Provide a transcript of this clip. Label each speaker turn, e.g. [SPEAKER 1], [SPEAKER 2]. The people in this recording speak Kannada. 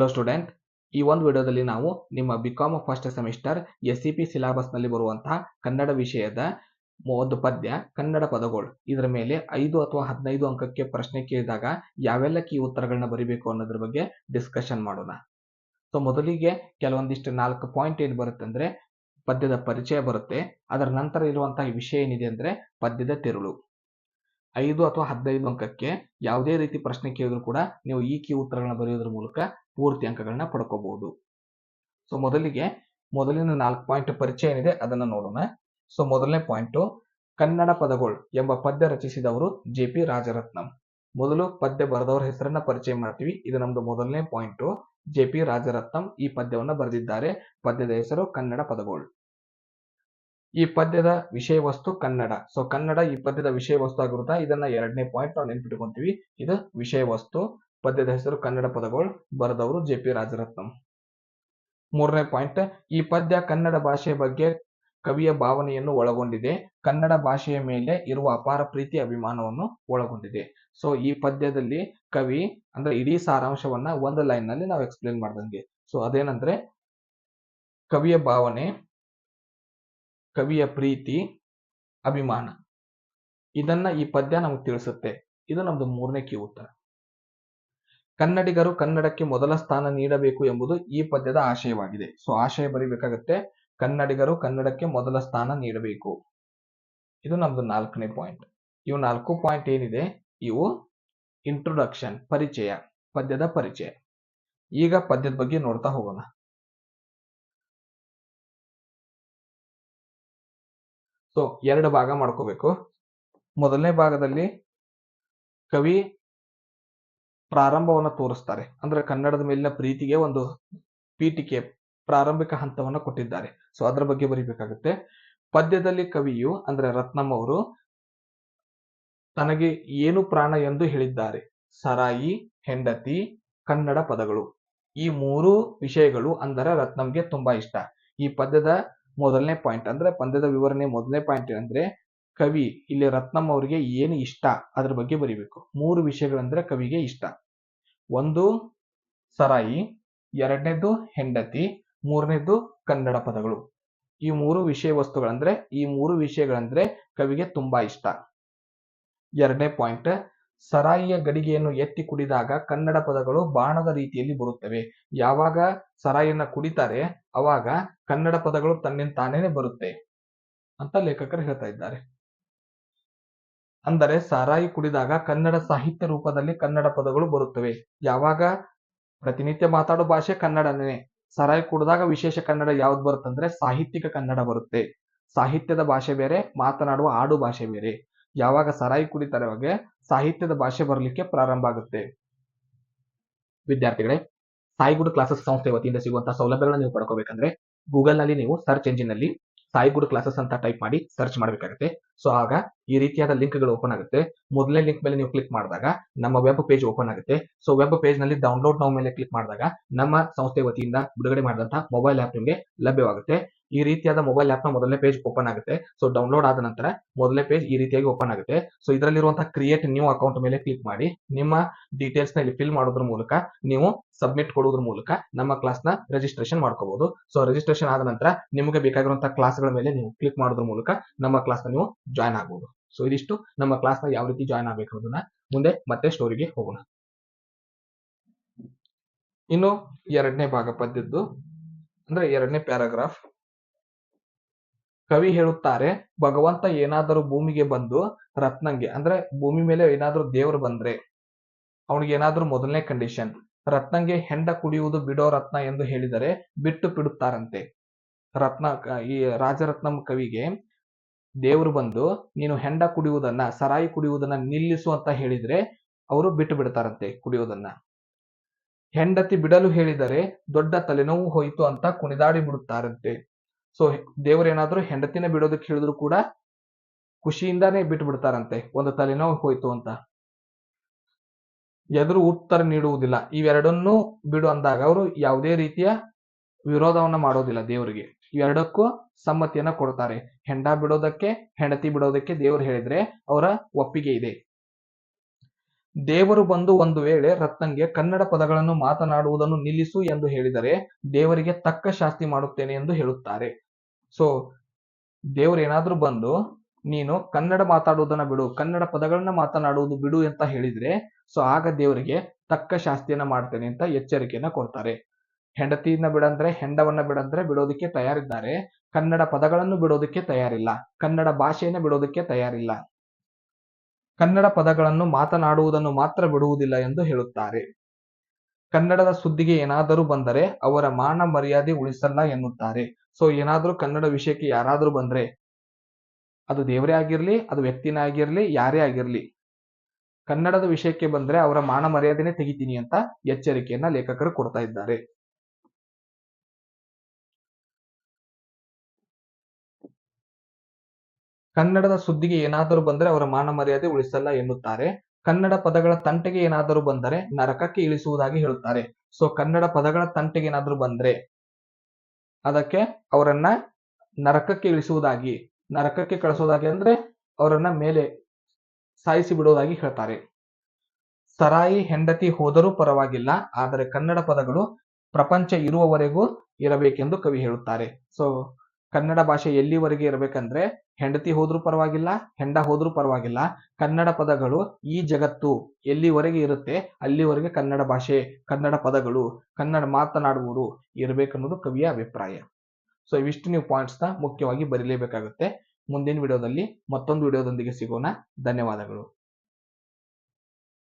[SPEAKER 1] ಹಲೋ ಸ್ಟೂಡೆಂಟ್, ಈ ಒಂದು ವಿಡಿಯೋದಲ್ಲಿ ನಾವು ನಿಮ್ಮ ಬಿಕಾಮ್ ಫಸ್ಟ್ ಸೆಮಿಸ್ಟರ್ SCP ಸಿಲೆಬಸ್ನಲ್ಲಿ ಬರುವಂತಹ ಕನ್ನಡ ವಿಷಯದ ಒಂದು ಪದ್ಯ ಕನ್ನಡ ಪದಗಳು ಇದರ ಮೇಲೆ 5 ಅಥವಾ 15 ಅಂಕಕ್ಕೆ ಪ್ರಶ್ನೆ ಕೇಳಿದಾಗ ಯಾವೆಲ್ಲ ಕೀ ಉತ್ತರಗಳನ್ನ ಬರೀಬೇಕು ಅನ್ನೋದ್ರ ಬಗ್ಗೆ ಡಿಸ್ಕಷನ್ ಮಾಡೋಣ. ಸೊ ಮೊದಲಿಗೆ ಕೆಲವೊಂದಿಷ್ಟು 4 ಪಾಯಿಂಟ್ ಏನು ಬರುತ್ತೆ ಅಂದ್ರೆ ಪದ್ಯದ ಪರಿಚಯ ಬರುತ್ತೆ. ಅದರ ನಂತರ ಇರುವಂತಹ ವಿಷಯ ಏನಿದೆ ಅಂದ್ರೆ ಪದ್ಯದ ತಿರುಳು. 5 ಅಥವಾ 15 ಅಂಕಕ್ಕೆ ಯಾವುದೇ ರೀತಿ ಪ್ರಶ್ನೆ ಕೇಳಿದ್ರು ಕೂಡ ನೀವು ಈ ಕೀ ಉತ್ತರಗಳನ್ನ ಬರೆಯೋದ್ರ ಮೂಲಕ ಪೂರ್ತಿ ಅಂಕಗಳನ್ನ ಪಡ್ಕೋಬಹುದು. ಸೊ ಮೊದಲಿನ 4 ಪಾಯಿಂಟ್ ಪರಿಚಯ ಏನಿದೆ ಅದನ್ನ ನೋಡೋಣ. ಸೊ ಮೊದಲನೇ ಪಾಯಿಂಟ್, ಕನ್ನಡ ಪದಗಳು ಎಂಬ ಪದ್ಯ ರಚಿಸಿದವರು JP ರಾಜರತ್ನಂ. ಮೊದಲು ಪದ್ಯ ಬರೆದವರ ಹೆಸರನ್ನ ಪರಿಚಯ ಮಾಡ್ತೀವಿ. ಇದು ನಮ್ದು ಮೊದಲನೇ ಪಾಯಿಂಟ್. JP ರಾಜರತ್ನಂ ಈ ಪದ್ಯವನ್ನ ಬರೆದಿದ್ದಾರೆ. ಪದ್ಯದ ಹೆಸರು ಕನ್ನಡ ಪದಗಳು. ಈ ಪದ್ಯದ ವಿಷಯ ವಸ್ತು ಕನ್ನಡ. ಸೊ ಕನ್ನಡ ಈ ಪದ್ಯದ ವಿಷಯ ವಸ್ತು ಆಗಿರುತ್ತಾ. ಇದನ್ನ ಎರಡನೇ ಪಾಯಿಂಟ್ ನಾವು ನೆನ್ಪಿಟ್ಕೊಂತೀವಿ. ಇದು ವಿಷಯ ವಸ್ತು. ಪದ್ಯದ ಹೆಸರು ಕನ್ನಡ ಪದಗಳು. ಬರೆದವರು JP ರಾಜರತ್ನಂ. ಮೂರನೇ ಪಾಯಿಂಟ್, ಈ ಪದ್ಯ ಕನ್ನಡ ಭಾಷೆಯ ಬಗ್ಗೆ ಕವಿಯ ಭಾವನೆಯನ್ನು ಒಳಗೊಂಡಿದೆ. ಕನ್ನಡ ಭಾಷೆಯ ಮೇಲೆ ಇರುವ ಅಪಾರ ಪ್ರೀತಿ ಅಭಿಮಾನವನ್ನು ಒಳಗೊಂಡಿದೆ. ಸೊ ಈ ಪದ್ಯದಲ್ಲಿ ಕವಿ ಅಂದ್ರೆ ಇಡೀ ಸಾರಾಂಶವನ್ನ ಒಂದು ಲೈನ್ ನಲ್ಲಿ ನಾವು ಎಕ್ಸ್ಪ್ಲೇನ್ ಮಾಡ್ದಂಗೆ. ಸೊ ಅದೇನಂದ್ರೆ ಕವಿಯ ಭಾವನೆ, ಕವಿಯ ಪ್ರೀತಿ, ಅಭಿಮಾನ, ಇದನ್ನ ಈ ಪದ್ಯ ನಮ್ಗೆ ತಿಳಿಸುತ್ತೆ. ಇದು ನಮ್ದು ಮೂರನೇ ಕೀ ಉತ್ತರ. ಕನ್ನಡಿಗರು ಕನ್ನಡಕ್ಕೆ ಮೊದಲ ಸ್ಥಾನ ನೀಡಬೇಕು ಎಂಬುದು ಈ ಪದ್ಯದ ಆಶಯವಾಗಿದೆ. ಸೊ ಆಶಯ ಬರೀಬೇಕಾಗತ್ತೆ. ಕನ್ನಡಿಗರು ಕನ್ನಡಕ್ಕೆ ಮೊದಲ ಸ್ಥಾನ ನೀಡಬೇಕು. ಇದು ನಮ್ದು 4ನೇ ಪಾಯಿಂಟ್. ಇವು 4 ಪಾಯಿಂಟ್ ಏನಿದೆ ಇವು ಇಂಟ್ರೊಡಕ್ಷನ್, ಪರಿಚಯ, ಪದ್ಯದ ಪರಿಚಯ. ಈಗ ಪದ್ಯದ ಬಗ್ಗೆ ನೋಡ್ತಾ ಹೋಗೋಣ. ಸೊ 2 ಭಾಗ ಮಾಡ್ಕೋಬೇಕು. ಮೊದಲನೇ ಭಾಗದಲ್ಲಿ ಕವಿ ಪ್ರಾರಂಭವನ್ನ ತೋರಿಸ್ತಾರೆ. ಅಂದ್ರೆ ಕನ್ನಡದ ಮೇಲಿನ ಪ್ರೀತಿಗೆ ಒಂದು ಪೀಠಿಕೆ, ಪ್ರಾರಂಭಿಕ ಹಂತವನ್ನ ಕೊಟ್ಟಿದ್ದಾರೆ. ಸೊ ಅದ್ರ ಬಗ್ಗೆ ಬರೀಬೇಕಾಗುತ್ತೆ. ಪದ್ಯದಲ್ಲಿ ಕವಿಯು ಅಂದ್ರೆ ರತ್ನಂ ಅವರು ತನಗೆ ಏನು ಪ್ರಾಣ ಎಂದು ಹೇಳಿದ್ದಾರೆ. ಸರಾಯಿ, ಹೆಂಡತಿ, ಕನ್ನಡ ಪದಗಳು, ಈ 3 ವಿಷಯಗಳು ಅಂದರೆ ರತ್ನಂಗೆ ತುಂಬಾ ಇಷ್ಟ. ಈ ಪದ್ಯದ ಮೊದಲನೇ ಪಾಯಿಂಟ್ ಅಂದ್ರೆ ಪದ್ಯದ ವಿವರಣೆ ಮೊದಲನೇ ಪಾಯಿಂಟ್ ಅಂದ್ರೆ ಕವಿ ಇಲ್ಲಿ ರತ್ನಂ ಅವರಿಗೆ ಏನು ಇಷ್ಟ ಅದ್ರ ಬಗ್ಗೆ ಬರೀಬೇಕು. 3 ವಿಷಯಗಳಂದ್ರೆ ಕವಿಗೆ ಇಷ್ಟ. ಒಂದು ಸರಾಯಿ, ಎರಡನೇದು ಹೆಂಡತಿ, ಮೂರನೇದು ಕನ್ನಡ ಪದಗಳು. ಈ 3 ವಿಷಯ ವಸ್ತುಗಳಂದ್ರೆ ಈ 3 ವಿಷಯಗಳಂದ್ರೆ ಕವಿಗೆ ತುಂಬಾ ಇಷ್ಟ. ಎರಡನೇ ಪಾಯಿಂಟ್, ಸರಾಯಿಯ ಗಡಿಗೆಯನ್ನು ಎತ್ತಿ ಕುಡಿದಾಗ ಕನ್ನಡ ಪದಗಳು ಬಾಣದ ರೀತಿಯಲ್ಲಿ ಬರುತ್ತವೆ. ಯಾವಾಗ ಸರಾಯಿಯನ್ನ ಕುಡಿತಾರೆ ಅವಾಗ ಕನ್ನಡ ಪದಗಳು ತನ್ನಿಂದ ತಾನೇನೆ ಬರುತ್ತೆ ಅಂತ ಲೇಖಕರು ಹೇಳ್ತಾ ಇದ್ದಾರೆ. ಅಂದರೆ ಸಾರಾಯಿ ಕುಡಿದಾಗ ಕನ್ನಡ ಸಾಹಿತ್ಯ ರೂಪದಲ್ಲಿ ಕನ್ನಡ ಪದಗಳು ಬರುತ್ತವೆ. ಯಾವಾಗ ಪ್ರತಿನಿತ್ಯ ಮಾತಾಡೋ ಭಾಷೆ ಕನ್ನಡನೇ, ಸಾರಾಯಿ ಕುಡಿದಾಗ ವಿಶೇಷ ಕನ್ನಡ ಯಾವ್ದು ಬರುತ್ತಂದ್ರೆ ಸಾಹಿತ್ಯಿಕ ಕನ್ನಡ ಬರುತ್ತೆ. ಸಾಹಿತ್ಯದ ಭಾಷೆ ಬೇರೆ, ಮಾತನಾಡುವ ಆಡು ಭಾಷೆ ಬೇರೆ. ಯಾವಾಗ ಸಾರಾಯಿ ಕುಡಿತಾರೆ ಅವಾಗ ಸಾಹಿತ್ಯದ ಭಾಷೆ ಬರಲಿಕ್ಕೆ ಪ್ರಾರಂಭ ಆಗುತ್ತೆ. ವಿದ್ಯಾರ್ಥಿಗಳೇ, ಸಾಯಿಗುಡ್ ಕ್ಲಾಸಸ್ ಸಂಸ್ಥೆ ವತಿಯಿಂದ ಸಿಗುವಂತಹ ಸೌಲಭ್ಯಗಳನ್ನ ನೀವು ಪಡ್ಕೋಬೇಕಂದ್ರೆ ಗೂಗಲ್ ನಲ್ಲಿ ನೀವು ಸರ್ಚ್ ಎಂಜಿನ್ ನಲ್ಲಿ ಸಾಯಿಗುಡ್ ಕ್ಲಾಸಸ್ ಅಂತ ಟೈಪ್ ಮಾಡಿ ಸರ್ಚ್ ಮಾಡಬೇಕಾಗುತ್ತೆ. ಸೊ ಆಗ ಈ ರೀತಿಯಾದ ಲಿಂಕ್ ಗಳು ಓಪನ್ ಆಗುತ್ತೆ. ಮೊದಲನೇ ಲಿಂಕ್ ಮೇಲೆ ನೀವು ಕ್ಲಿಕ್ ಮಾಡಿದಾಗ ನಮ್ಮ ವೆಬ್ ಪೇಜ್ ಓಪನ್ ಆಗುತ್ತೆ. ಸೊ ವೆಬ್ ಪೇಜ್ ನಲ್ಲಿ ಡೌನ್ಲೋಡ್ ನೌ ಮೇಲೆ ಕ್ಲಿಕ್ ಮಾಡಿದಾಗ ನಮ್ಮ ಸಂಸ್ಥೆ ವತಿಯಿಂದ ಬಿಡುಗಡೆ ಮಾಡಿದಂತಹ ಮೊಬೈಲ್ ಆಪ್ ನಿಮಗೆ ಲಭ್ಯವಾಗುತ್ತೆ. ಈ ರೀತಿಯಾದ ಮೊಬೈಲ್ ಆಪ್ ನ ಮೊದಲನೇ ಪೇಜ್ ಓಪನ್ ಆಗುತ್ತೆ. ಸೊ ಡೌನ್ಲೋಡ್ ಆದ ನಂತರ ಮೊದಲನೇ ಪೇಜ್ ಈ ರೀತಿಯಾಗಿ ಓಪನ್ ಆಗುತ್ತೆ. ಸೊ ಇದರಲ್ಲಿರುವಂತಹ ಕ್ರಿಯೇಟ್ ನ್ಯೂ ಅಕೌಂಟ್ ಮೇಲೆ ಕ್ಲಿಕ್ ಮಾಡಿ ನಿಮ್ಮ ಡೀಟೇಲ್ಸ್ ನ ಇಲ್ಲಿ ಫಿಲ್ ಮಾಡೋದ್ರ ಮೂಲಕ ನೀವು ಸಬ್ಮಿಟ್ ಕೊಡೋದ್ರ ಮೂಲಕ ನಮ್ಮ ಕ್ಲಾಸ್ ನ ರಿಜಿಸ್ಟ್ರೇಷನ್ ಮಾಡ್ಕೋಬಹುದು. ಸೊ ರಿಜಿಸ್ಟ್ರೇಷನ್ ಆದ ನಂತರ ನಿಮಗೆ ಬೇಕಾಗಿರುವಂತಹ ಕ್ಲಾಸ್ ಗಳ ಮೇಲೆ ನೀವು ಕ್ಲಿಕ್ ಮಾಡೋದ್ರ ಮೂಲಕ ನಮ್ಮ ಕ್ಲಾಸ್ ನ ನೀವು ಜಾಯ್ನ್ ಆಗಬಹುದು. ಸೊ ಇದಿಷ್ಟು ನಮ್ಮ ಕ್ಲಾಸ್ ನ ಯಾವ ರೀತಿ ಜಾಯ್ನ್ ಆಗಬೇಕು ಅನ್ನೋದನ್ನ ಮುಂದೆ ಮತ್ತೆ ಸ್ಟೋರಿಗೆ ಹೋಗೋಣ. ಇನ್ನು ಎರಡನೇ ಭಾಗ ಪದ್ಯದ್ದು ಅಂದ್ರೆ ಎರಡನೇ ಪ್ಯಾರಾಗ್ರಾಫ್. ಕವಿ ಹೇಳುತ್ತಾರೆ, ಭಗವಂತ ಏನಾದರೂ ಭೂಮಿಗೆ ಬಂದು ರತ್ನಂಗೆ ಅಂದ್ರೆ ಭೂಮಿ ಮೇಲೆ ಏನಾದ್ರೂ ದೇವರು ಬಂದ್ರೆ ಅವನಿಗೆ ಏನಾದ್ರೂ ಮೊದಲನೇ ಕಂಡೀಷನ್ ರತ್ನಂಗೆ ಹೆಂಡ ಕುಡಿಯುವುದು ಬಿಡೋ ರತ್ನ ಎಂದು ಹೇಳಿದರೆ ಬಿಟ್ಟು ಬಿಡುತ್ತಾರಂತೆ. ರತ್ನ ಈ ರಾಜರತ್ನಂ ಕವಿಗೆ ದೇವರು ಬಂದು ನೀನು ಹೆಂಡ ಕುಡಿಯುವುದನ್ನ, ಸರಾಯಿ ಕುಡಿಯುವುದನ್ನ ನಿಲ್ಲಿಸು ಅಂತ ಹೇಳಿದ್ರೆ ಅವರು ಬಿಟ್ಟು ಬಿಡ್ತಾರಂತೆ ಕುಡಿಯುವುದನ್ನ. ಹೆಂಡತಿ ಬಿಡಲು ಹೇಳಿದರೆ ದೊಡ್ಡ ತಲೆನೋವು ಹೋಯಿತು ಅಂತ ಕುಣಿದಾಡಿ ಬಿಡುತ್ತಾರಂತೆ. ಸೊ ದೇವರೇನಾದ್ರೂ ಹೆಂಡತಿನ ಬಿಡೋದಕ್ಕೆ ಹೇಳಿದ್ರು ಕೂಡ ಖುಷಿಯಿಂದಾನೇ ಬಿಟ್ಟು ಬಿಡ್ತಾರಂತೆ, ಒಂದು ತಲೆನೋವು ಹೋಯ್ತು ಅಂತ. ಎದುರು ಉತ್ತರ ನೀಡುವುದಿಲ್ಲ. ಇವೆರಡನ್ನೂ ಬಿಡು ಅಂದಾಗ ಅವರು ಯಾವುದೇ ರೀತಿಯ ವಿರೋಧವನ್ನ ಮಾಡೋದಿಲ್ಲ ದೇವರಿಗೆ. ಇವೆರಡಕ್ಕೂ ಸಮ್ಮತಿಯನ್ನ ಕೊಡ್ತಾರೆ. ಹೆಂಡ ಬಿಡೋದಕ್ಕೆ, ಹೆಂಡತಿ ಬಿಡೋದಕ್ಕೆ ದೇವರು ಹೇಳಿದ್ರೆ ಅವರ ಒಪ್ಪಿಗೆ ಇದೆ. ದೇವರು ಬಂದು ಒಂದು ವೇಳೆ ರತ್ನಂಗೆ ಕನ್ನಡ ಪದಗಳನ್ನು ಮಾತನಾಡುವುದನ್ನು ನಿಲ್ಲಿಸು ಎಂದು ಹೇಳಿದರೆ ದೇವರಿಗೆ ತಕ್ಕ ಶಾಸ್ತಿ ಮಾಡುತ್ತೇನೆ ಎಂದು ಹೇಳುತ್ತಾರೆ. ಸೊ ದೇವರು ಏನಾದ್ರೂ ಬಂದು ನೀನು ಕನ್ನಡ ಮಾತಾಡುವುದನ್ನ ಬಿಡು, ಕನ್ನಡ ಪದಗಳನ್ನ ಮಾತನಾಡುವುದು ಬಿಡು ಅಂತ ಹೇಳಿದ್ರೆ ಸೊ ಆಗ ದೇವರಿಗೆ ತಕ್ಕ ಶಾಸ್ತಿಯನ್ನ ಮಾಡ್ತೇನೆ ಅಂತ ಎಚ್ಚರಿಕೆಯನ್ನ ಕೊಡ್ತಾರೆ. ಹೆಂಡತಿಯನ್ನ ಬಿಡಂದ್ರೆ, ಹೆಂಡವನ್ನ ಬಿಡಂದ್ರೆ ಬಿಡೋದಕ್ಕೆ ತಯಾರಿದ್ದಾರೆ, ಕನ್ನಡ ಪದಗಳನ್ನು ಬಿಡೋದಕ್ಕೆ ತಯಾರಿಲ್ಲ, ಕನ್ನಡ ಭಾಷೆಯನ್ನ ಬಿಡೋದಕ್ಕೆ ತಯಾರಿಲ್ಲ, ಕನ್ನಡ ಪದಗಳನ್ನು ಮಾತನಾಡುವುದನ್ನು ಮಾತ್ರ ಬಿಡುವುದಿಲ್ಲ ಎಂದು ಹೇಳುತ್ತಾರೆ. ಕನ್ನಡದ ಸುದ್ದಿಗೆ ಏನಾದರೂ ಬಂದರೆ ಅವರ ಮಾನ ಮರ್ಯಾದೆ ಉಳಿಸಲ್ಲ ಎನ್ನುತ್ತಾರೆ. ಸೊ ಏನಾದ್ರೂ ಕನ್ನಡ ವಿಷಯಕ್ಕೆ ಯಾರಾದ್ರೂ ಬಂದ್ರೆ, ಅದು ದೇವರೇ ಆಗಿರ್ಲಿ, ಅದು ವ್ಯಕ್ತಿನೇ ಆಗಿರ್ಲಿ, ಯಾರೇ ಆಗಿರ್ಲಿ, ಕನ್ನಡದ ವಿಷಯಕ್ಕೆ ಬಂದ್ರೆ ಅವರ ಮಾನ ಮರ್ಯಾದೆನೆ ತೆಗಿತೀನಿ ಅಂತ ಎಚ್ಚರಿಕೆಯನ್ನ ಲೇಖಕರು ಕೊಡ್ತಾ ಇದ್ದಾರೆ. ಕನ್ನಡದ ಸುದ್ದಿಗೆ ಏನಾದರೂ ಬಂದರೆ ಅವರ ಮಾನ ಮರ್ಯಾದೆ ಉಳಿಸಲ್ಲ ಎನ್ನುತ್ತಾರೆ. ಕನ್ನಡ ಪದಗಳ ತಂಟೆಗೆ ಏನಾದರೂ ಬಂದರೆ ನರಕಕ್ಕೆ ಇಳಿಸುವುದಾಗಿ ಹೇಳುತ್ತಾರೆ. ಸೊ ಕನ್ನಡ ಪದಗಳ ತಂಟೆಗೆ ಏನಾದರೂ ಬಂದ್ರೆ ಅದಕ್ಕೆ ಅವರನ್ನ ನರಕಕ್ಕೆ ಇಳಿಸುವುದಾಗಿ, ನರಕಕ್ಕೆ ಕಳಿಸುವುದಾಗಿ ಅಂದ್ರೆ ಅವರನ್ನ ಮೇಲೆ ಸಾಯಿಸಿ ಬಿಡುವುದಾಗಿ ಹೇಳ್ತಾರೆ. ಸರಾಯಿ ಹೆಂಡತಿ ಹೋದರೂ ಪರವಾಗಿಲ್ಲ, ಆದರೆ ಕನ್ನಡ ಪದಗಳು ಪ್ರಪಂಚ ಇರುವವರೆಗೂ ಇರಬೇಕೆಂದು ಕವಿ ಹೇಳುತ್ತಾರೆ. ಸೊ ಕನ್ನಡ ಭಾಷೆ ಎಲ್ಲಿವರೆಗೆ ಇರಬೇಕಂದ್ರೆ ಹೆಂಡತಿ ಹೋದ್ರೂ ಪರವಾಗಿಲ್ಲ, ಹೆಂಡ ಹೋದ್ರೂ ಪರವಾಗಿಲ್ಲ, ಕನ್ನಡ ಪದಗಳು ಈ ಜಗತ್ತು ಎಲ್ಲಿವರೆಗೆ ಇರುತ್ತೆ ಅಲ್ಲಿವರೆಗೆ ಕನ್ನಡ ಭಾಷೆ, ಕನ್ನಡ ಪದಗಳು, ಕನ್ನಡ ಮಾತನಾಡುವವರು ಇರಬೇಕನ್ನೋದು ಕವಿಯ ಅಭಿಪ್ರಾಯ. ಸೊ ಇವಿಷ್ಟು ನೀವು ಪಾಯಿಂಟ್ಸ್ನ ಮುಖ್ಯವಾಗಿ ಬರೀಲೇಬೇಕಾಗುತ್ತೆ. ಮುಂದಿನ ವಿಡಿಯೋದಲ್ಲಿ ಮತ್ತೊಂದು ವಿಡಿಯೋದೊಂದಿಗೆ ಸಿಗೋಣ. ಧನ್ಯವಾದಗಳು.